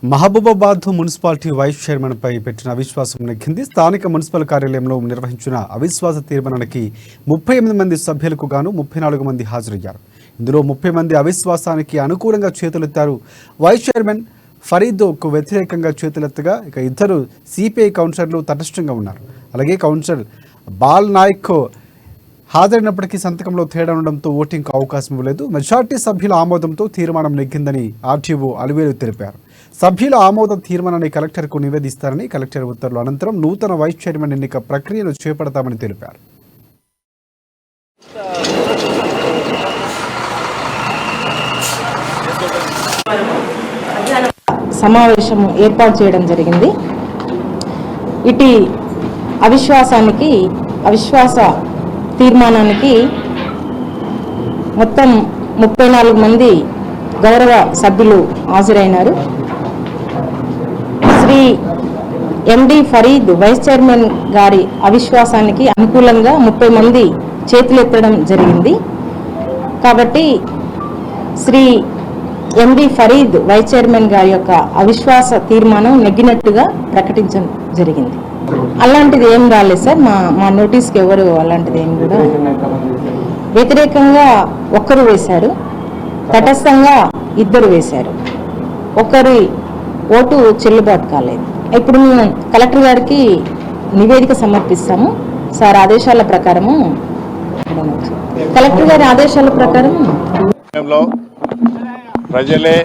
Mahabubabad municipality vice chairman పై పెట్టిన అవిశ్వాసం నెగ్గింది. స్థానిక మున్సిపల్ కార్యాలయంలో నిర్వహించిన అవిశ్వాస తీర్మానానికి 38 మంది సభ్యులకు గాను 34 మంది హాజరయ్యారు. ఇందులో 30 మంది అవిశ్వాసానికి అనుకూలంగా చేతులెత్తారు. వైస్ చైర్మన్ ఫరీద్కు వ్యతిరేకంగా చేతులెత్తగా ఇక ఇద్దరు సిపిఐ కౌన్సిలర్లు తటస్థంగా ఉన్నారు. అలాగే కౌన్సిలర్ బాల్ నాయక్ హాజరైనప్పటికీ సంతకంలో తేడా ఉండడంతో ఓటింగ్కు అవకాశం ఇవ్వలేదు. మెజార్టీ సభ్యుల ఆమోదంతో తీర్మానం నెగ్గిందని ఆర్టీఓ అలివేలు తెలిపారు. సభ్యుల ఆమోద తీర్మానాన్ని కలెక్టర్కు నివేదిస్తారని, కలెక్టర్ ఉత్తర్వుల అనంతరం నూతన వైస్ చైర్మన్ ఎన్నిక ప్రక్రియను చేపడతామని తెలిపారు. సమావేశం ఏర్పాటు చేయడం జరిగింది. ఇటు అవిశ్వాస తీర్మానానికి మొత్తం 34 మంది గౌరవ సభ్యులు హాజరైనారు. శ్రీ ఎండి ఫరీద్ వైస్ చైర్మన్ గారి అవిశ్వాసానికి అనుకూలంగా 30 మంది చేతులెత్తడం జరిగింది. కాబట్టి శ్రీ ఎండి ఫరీద్ వైస్ చైర్మన్ గారి యొక్క అవిశ్వాస తీర్మానం నెగ్గినట్టుగా ప్రకటించడం జరిగింది. అలాంటిది ఏం రాలేదు సార్. మా నోటీస్కి ఎవరు అలాంటిది ఏం కూడా వ్యతిరేకంగా ఒక్కరు వేశారు, తటస్థంగా ఇద్దరు వేశారు. ఒకరి ఓటు చెల్లుబాటు కాలేదు. ఇప్పుడు మేము కలెక్టర్ గారికి నివేదిక సమర్పిస్తాము సార్. ఆదేశాల ప్రకారము కలెక్టర్ గారి ఆదేశాల ప్రకారం ప్రజలే